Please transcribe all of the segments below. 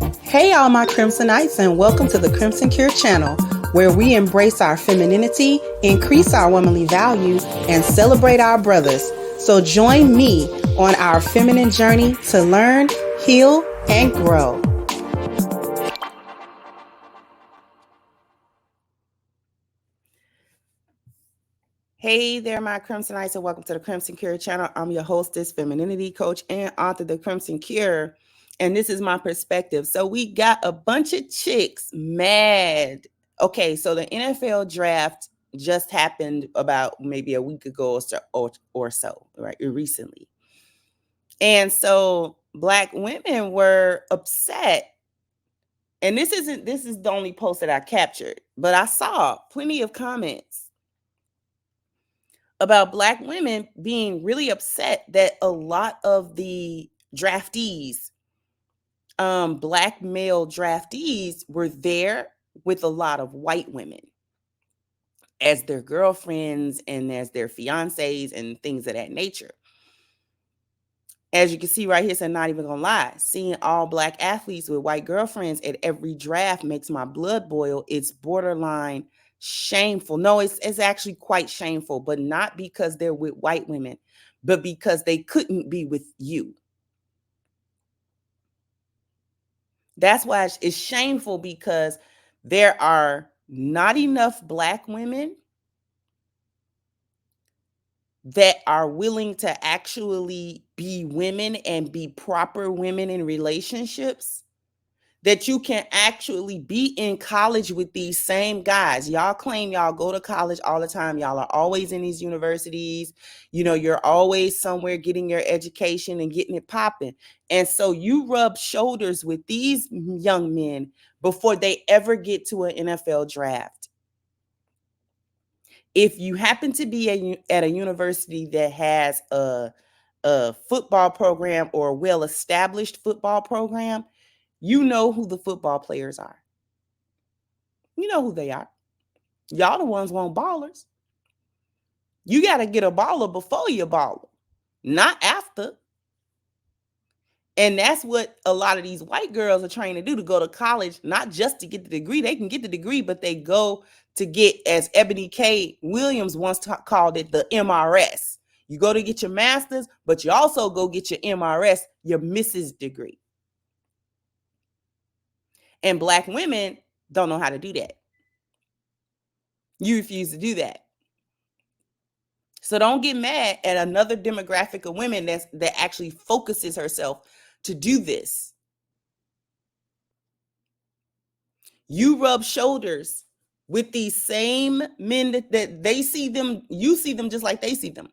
Hey, all my Crimsonites, and welcome to the Crimson Cure channel, where we embrace our femininity, increase our womanly value, and celebrate our brothers. So join me on our feminine journey to learn, heal, and grow. Hey there, my Crimsonites, and welcome to the Crimson Cure channel. I'm your hostess, femininity coach, and author of The Crimson Cure. And this is my perspective. So we got a bunch of chicks mad. Okay, so the NFL draft just happened about maybe a week ago or so, right? Recently. And so Black women were upset. And this is the only post that I captured, but I saw plenty of comments about Black women being really upset that a lot of the draftees, Black male draftees, were there with a lot of white women as their girlfriends and as their fiancés and things of that nature. As you can see right here, so I'm not even gonna lie, seeing all Black athletes with white girlfriends at every draft makes my blood boil. It's borderline shameful. No, it's actually quite shameful, but not because they're with white women, but because they couldn't be with you. That's why it's shameful, because there are not enough Black women that are willing to actually be women and be proper women in relationships, that you can actually be in college with these same guys. Y'all claim y'all go to college all the time. Y'all are always in these universities. You know, you're always somewhere getting your education and getting it popping. And so you rub shoulders with these young men before they ever get to an NFL draft. If you happen to be at a university that has a football program or a well-established football program, you know who the football players are. You know who they are. Y'all the ones want ballers. You got to get a baller before you baller, not after. And that's what a lot of these white girls are trying to do, to go to college, not just to get the degree. They can get the degree, but they go to get, as Ebony K. Williams once called it, the MRS. You go to get your master's, but you also go get your MRS, your Mrs. degree. And Black women don't know how to do that. You refuse to do that. So don't get mad at another demographic of women that actually focuses herself to do this. You rub shoulders with these same men that they see them, you see them just like they see them,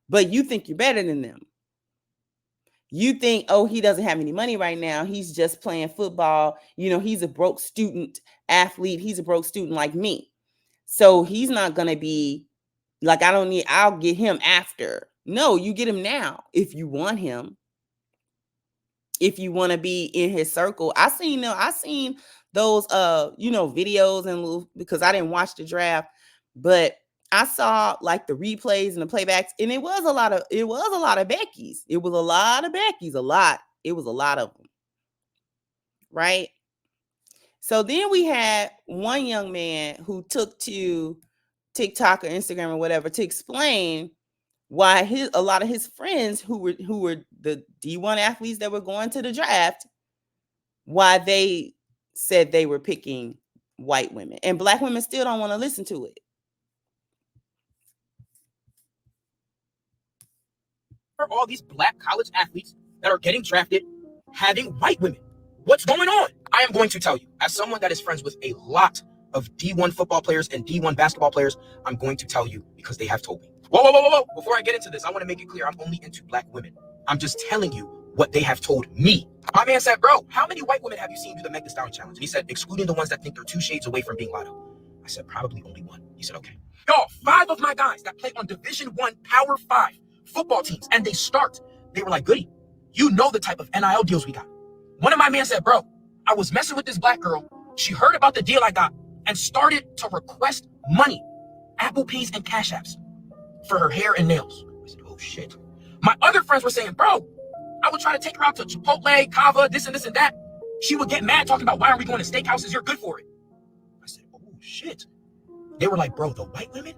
but you think you're better than them. You think, oh, he doesn't have any money right now. He's just playing football. You know, he's a broke student athlete. He's a broke student like me. So he's not going to be like, I'll get him after. No, you get him now if you want him. If you want to be in his circle. I seen those videos and because I didn't watch the draft, but I saw like the replays and the playbacks, and it was a lot of Beckys. It was a lot of Beckys, It was a lot of them. Right? So then we had one young man who took to TikTok or Instagram or whatever to explain why a lot of his friends who were the D1 athletes that were going to the draft, why they said they were picking white women, and Black women still don't want to listen to it. For all these Black college athletes that are getting drafted having white women, what's going on? I am going to tell you, as someone that is friends with a lot of D1 football players and D1 basketball players, I'm going to tell you because they have told me. Whoa. Before I get into this, I want to make it clear I'm only into Black women. I'm just telling you what they have told me. My man said, bro, how many white women have you seen do the Meg Thee Stallion challenge? And he said, excluding the ones that think they're 2 shades away from being Lotto. I said, probably only 1. He said, okay. Y'all, 5 of my guys that play on Division I Power 5 football teams, and they were like, Goody, you know the type of NIL deals we got. One of my men said, bro, I was messing with this Black girl. She heard about the deal I got and started to request money, Apple Pays and Cash Apps, for her hair and nails. I said, oh shit. My other friends were saying, bro, I would try to take her out to Chipotle, Kava, this and that. She would get mad talking about, why are we going to steakhouses? You're good for it. I said, oh shit. They were like, bro, the white women,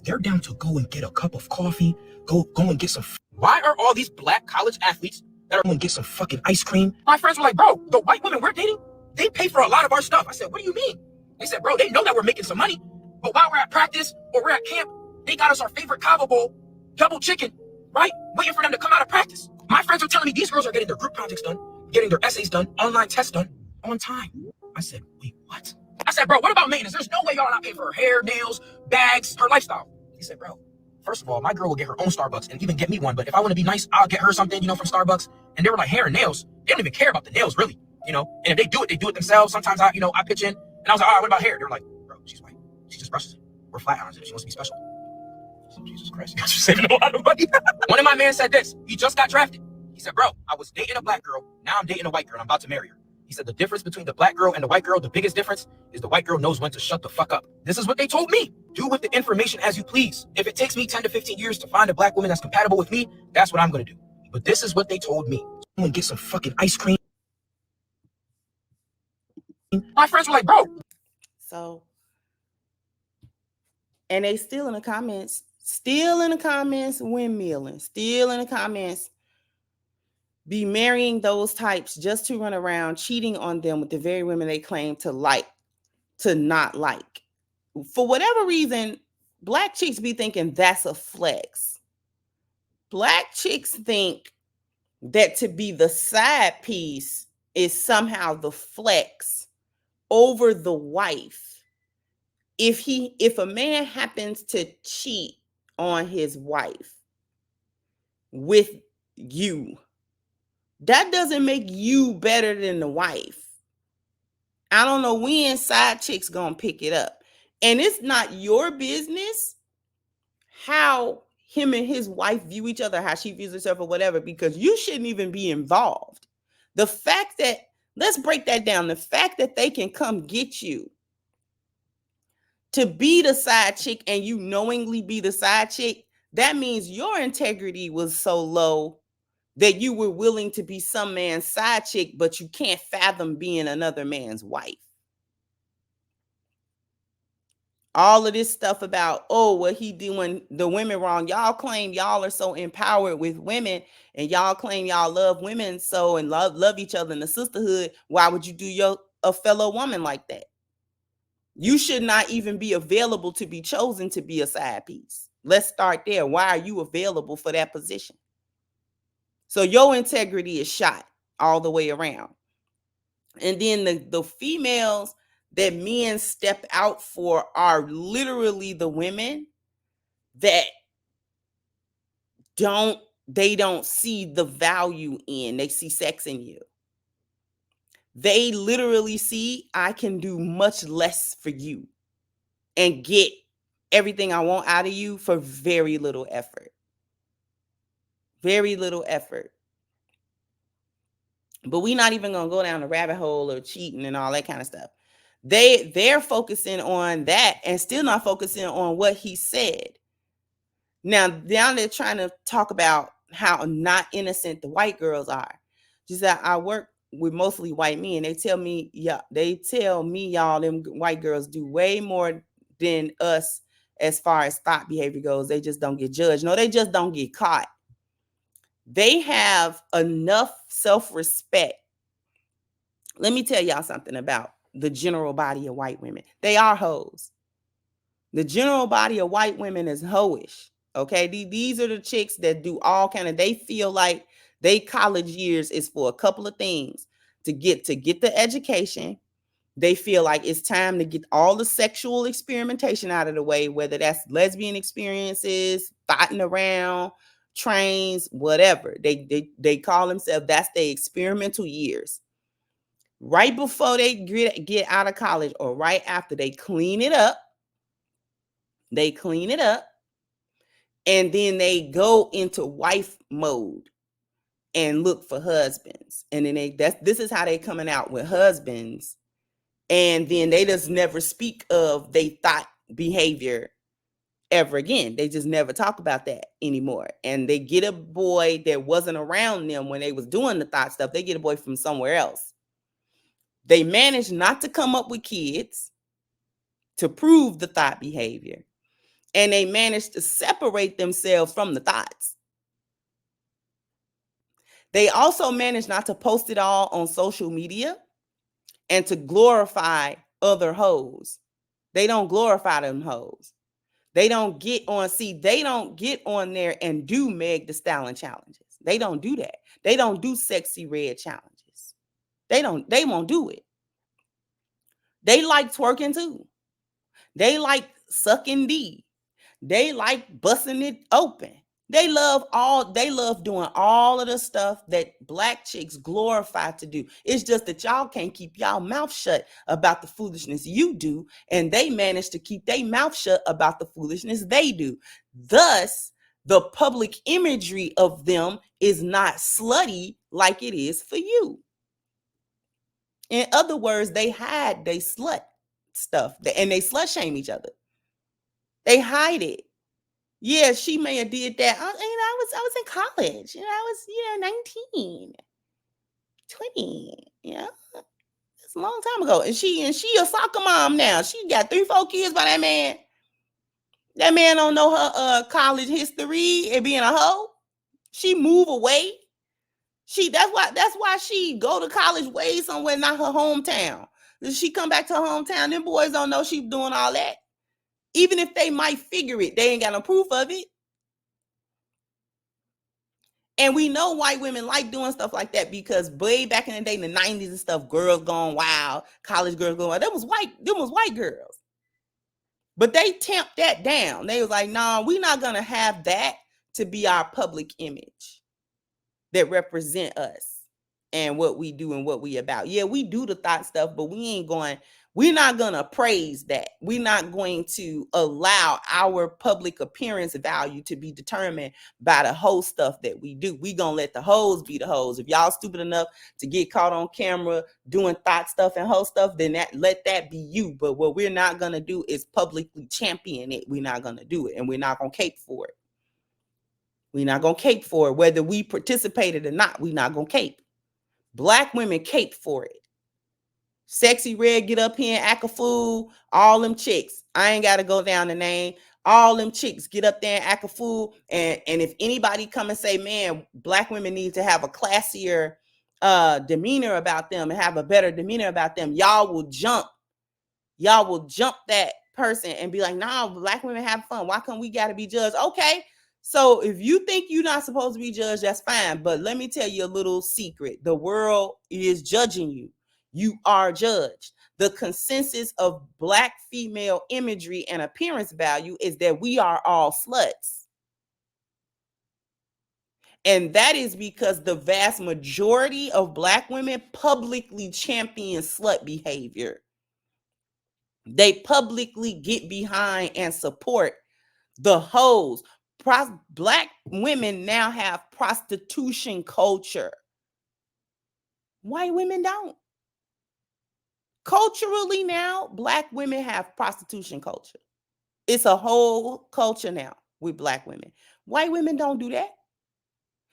they're down to go and get a cup of coffee, go and get some. Why are all these black college athletes that are going to get some fucking ice cream? My friends were like, bro, the white women we're dating, they pay for a lot of our stuff. I said, what do you mean? They said, bro, they know that we're making some money, but while we're at practice or we're at camp, they got us our favorite Cabo Bowl, double chicken, right? Waiting for them to come out of practice. My friends are telling me these girls are getting their group projects done, getting their essays done, online tests done on time. I said, wait, what? I said, bro, what about maintenance? There's no way y'all are not paying for her hair, nails, bags, her lifestyle. He said, bro, first of all, my girl will get her own Starbucks and even get me one. But if I want to be nice, I'll get her something, from Starbucks. And they were like, hair and nails. They don't even care about the nails, really, And if they do it themselves. Sometimes I pitch in. And I was like, all right, what about hair? They were like, bro, she's white. She just brushes it. We're flat irons it. She wants to be special. So, Jesus Christ, you guys are saving a lot of money. One of my men said this. He just got drafted. He said, bro, I was dating a black girl. Now I'm dating a white girl. I'm about to marry her. He said the difference between the black girl and the white girl, the biggest difference is the white girl knows when to shut the fuck up. This is what they told me. Do with the information as you please. If it takes me 10 to 15 years to find a black woman that's compatible with me, that's what I'm going to do. But this is what they told me. I'm going to get some fucking ice cream. My friends were like, bro. So, and they still in the comments, windmilling, still in the comments, be marrying those types just to run around cheating on them with the very women they claim to not like. For whatever reason, black chicks be thinking that's a flex. Black chicks think that to be the side piece is somehow the flex over the wife. If a man happens to cheat on his wife with you, that doesn't make you better than the wife. I don't know when side chicks gonna pick it up. And it's not your business how him and his wife view each other, how she views herself or whatever, because you shouldn't even be involved. The fact that, let's break that down. The fact that they can come get you to be the side chick and you knowingly be the side chick, that means your integrity was so low that you were willing to be some man's side chick, but you can't fathom being another man's wife. All of this stuff about, what he doing the women wrong. Y'all claim y'all are so empowered with women and y'all claim y'all love women so and love each other in the sisterhood. Why would you do a fellow woman like that? You should not even be available to be chosen to be a side piece. Let's start there. Why are you available for that position? So your integrity is shot all the way around. And then the females that men step out for are literally the women that they don't see the value in. They see sex in you. They literally see, I can do much less for you and get everything I want out of you for very little effort. Very little effort. But we're not even going to go down the rabbit hole of cheating and all that kind of stuff. They're focusing on that and still not focusing on what he said. Now they're trying to talk about how not innocent the white girls are. Just that I work with mostly white men. They tell me, y'all, them white girls do way more than us as far as thought behavior goes. They just don't get judged. No, they just don't get caught. They have enough self-respect. Let me tell y'all something about the general body of white women. They are hoes. The general body of white women is hoish. Okay, these are the chicks that do all kind of, they feel like they college years is for a couple of things. To get the education. They feel like it's time to get all the sexual experimentation out of the way, whether that's lesbian experiences, fighting around, trains, whatever. They call themselves, that's their experimental years. Right before they get out of college or right after, they clean it up. And then they go into wife mode and look for husbands. And then this is how they coming out with husbands. And then they just never speak of they thought behavior ever again. They just never talk about that anymore. And they get a boy that wasn't around them when they was doing the thought stuff. They get a boy from somewhere else. They manage not to come up with kids to prove the thought behavior. And they manage to separate themselves from the thoughts. They also manage not to post it all on social media and to glorify other hoes. They don't glorify them hoes. They don't get on, they don't get on there and do Meg the Stallion challenges. They don't do that. They don't do sexy red challenges. They won't do it. They like twerking too. They like sucking D. They like busting it open. They love doing all of the stuff that Black chicks glorify to do. It's just that y'all can't keep y'all mouth shut about the foolishness you do, and they manage to keep their mouth shut about the foolishness they do. Thus, the public imagery of them is not slutty like it is for you. In other words, they hide they slut stuff, and they slut shame each other. They hide it. Yeah, she may have did that. I was in college. I was 19, 20. It's a long time ago. And she a soccer mom now. She got 3-4 kids by that man. That man don't know her college history and being a hoe. She move away. That's why she go to college way somewhere, not her hometown. She come back to her hometown. Them boys don't know she doing all that. Even if they might figure it, they ain't got no proof of it. And we know white women like doing stuff like that because way back in the day, in the 90s and stuff, girls going wild, college girls going wild. Them was white girls. But they tamped that down. They was like, no, we're not going to have that to be our public image that represent us and what we do and what we about. Yeah, we do the thought stuff, but we're not going to praise that. We're not going to allow our public appearance value to be determined by the whole stuff that we do. We're going to let the hoes be the hoes. If y'all stupid enough to get caught on camera doing thought stuff and hoe stuff, then let that be you. But what we're not going to do is publicly champion it. We're not going to do it, and we're not going to cape for it. We're not going to cape for it. Whether we participated or not, we're not going to cape. Black women cape for it. Sexy Red get up here and act a fool. All them chicks. I ain't got to go down the name. All them chicks get up there and act a fool. And if anybody come and say, man, Black women need to have a classier demeanor about them and have a better demeanor about them, y'all will jump that person and be like, nah, Black women have fun. Why come we got to be judged? Okay. So if you think you're not supposed to be judged, that's fine. But let me tell you a little secret. The world is judging you. You are judged. The consensus of Black female imagery and appearance value is that we are all sluts. And that is because the vast majority of Black women publicly champion slut behavior. They publicly get behind and support the hoes. Black women now have prostitution culture. White women don't. Culturally now, Black women have prostitution culture. It's a whole culture now with Black women. White women don't do that.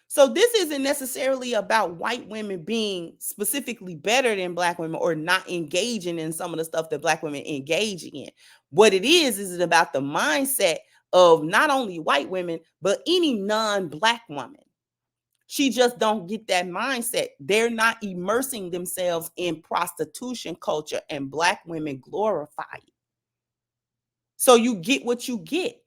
So this isn't necessarily about white women being specifically better than Black women or not engaging in some of the stuff that Black women engage in. What it is about the mindset of not only white women, but any non-Black woman. She just don't get that mindset. They're not immersing themselves in prostitution culture, and Black women glorify it. So you get what you get.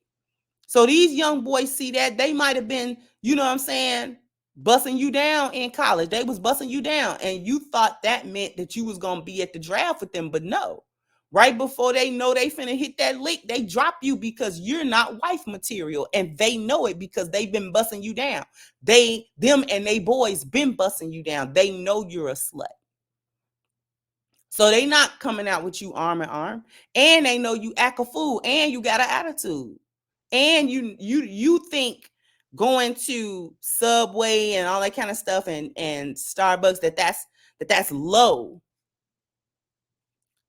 So these young boys see that. They might have been, you know what I'm saying, busting you down in college. They was busting you down, and you thought that meant that you was going to be at the draft with them, but no. Right before they know they finna hit that lick, they drop you because you're not wife material, and they know it because they've been busting you down. Them and they boys been busting you down. They know you're a slut. So they not coming out with you arm in arm, and they know you act a fool, and you got an attitude, and you think going to Subway and all that kind of stuff and Starbucks that's low.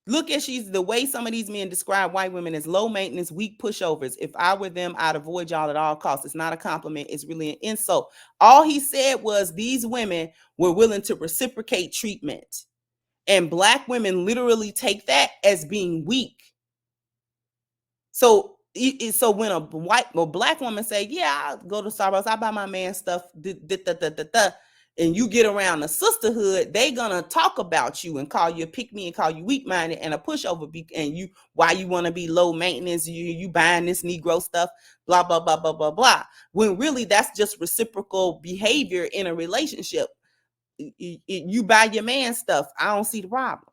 Look at the way some of these men describe white women as low maintenance, weak pushovers. If I were them, I'd avoid y'all at all costs. It's not a compliment. It's really an insult. All he said was these women were willing to reciprocate treatment. And Black women literally take that as being weak. So when a Black woman say, yeah, I'll go to Starbucks, I buy my man stuff, and you get around the sisterhood, they gonna talk about you and call you a pick me and call you weak minded and a pushover, and you why you want to be low maintenance, you buying this Negro stuff, blah blah blah blah blah blah. When really that's just reciprocal behavior in a relationship. You buy your man stuff, I don't see the problem.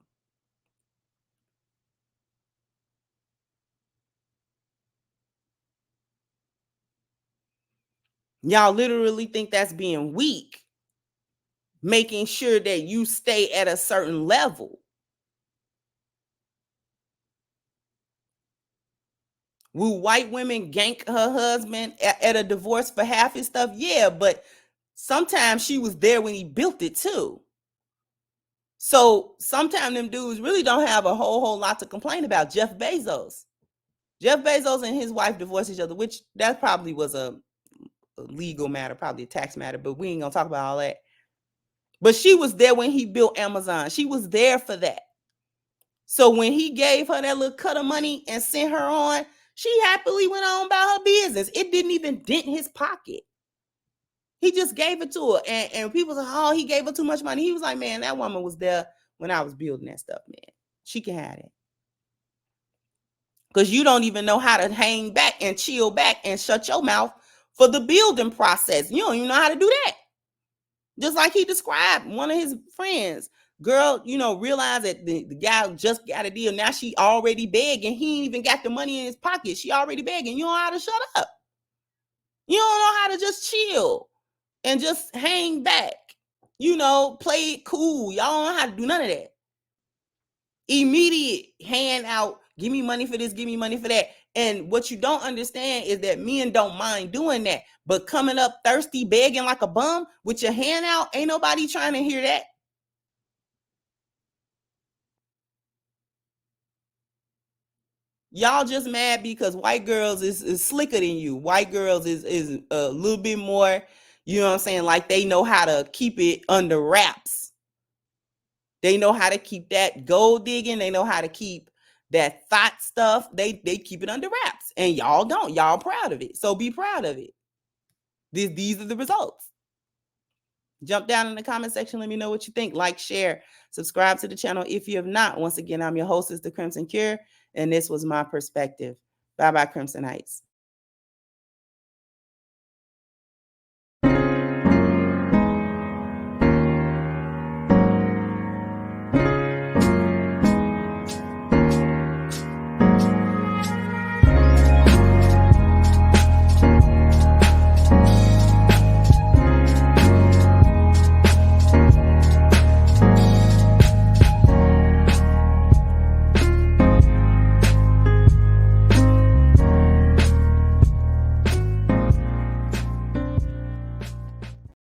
Y'all literally think that's being weak, making sure that you stay at a certain level. Will white women gank her husband at a divorce for half his stuff? Yeah, but sometimes she was there when he built it too. So sometimes them dudes really don't have a whole lot to complain about. Jeff Bezos and his wife divorced each other, which that probably was a legal matter, probably a tax matter, but we ain't gonna talk about all that. But she was there when he built Amazon. She was there for that. So when he gave her that little cut of money and sent her on, she happily went on about her business. It didn't even dent his pocket. He just gave it to her. And people say, oh, he gave her too much money. He was like, man, that woman was there when I was building that stuff, man. She can have it. Because you don't even know how to hang back and chill back and shut your mouth for the building process. You don't even know how to do that. Just like he described, one of his friends, girl, realized that the guy just got a deal. Now she already begging. He ain't even got the money in his pocket. She already begging. You don't know how to shut up. You don't know how to just chill and just hang back. Play it cool. Y'all don't know how to do none of that. Immediate hand out, give me money for this, give me money for that. And what you don't understand is that men don't mind doing that. But coming up thirsty, begging like a bum with your hand out, ain't nobody trying to hear that. Y'all just mad because white girls is slicker than you. White girls is a little bit more, you know what I'm saying? Like they know how to keep it under wraps. They know how to keep that gold digging. They know how to keep that thought stuff. They keep it under wraps. And y'all don't. Y'all proud of it. So be proud of it. These are the results. Jump down in the comment section. Let me know what you think. Like, share, subscribe to the channel if you have not. Once again, I'm your hostess, The Crimson Cure, and this was my perspective. Bye-bye, Crimsonites.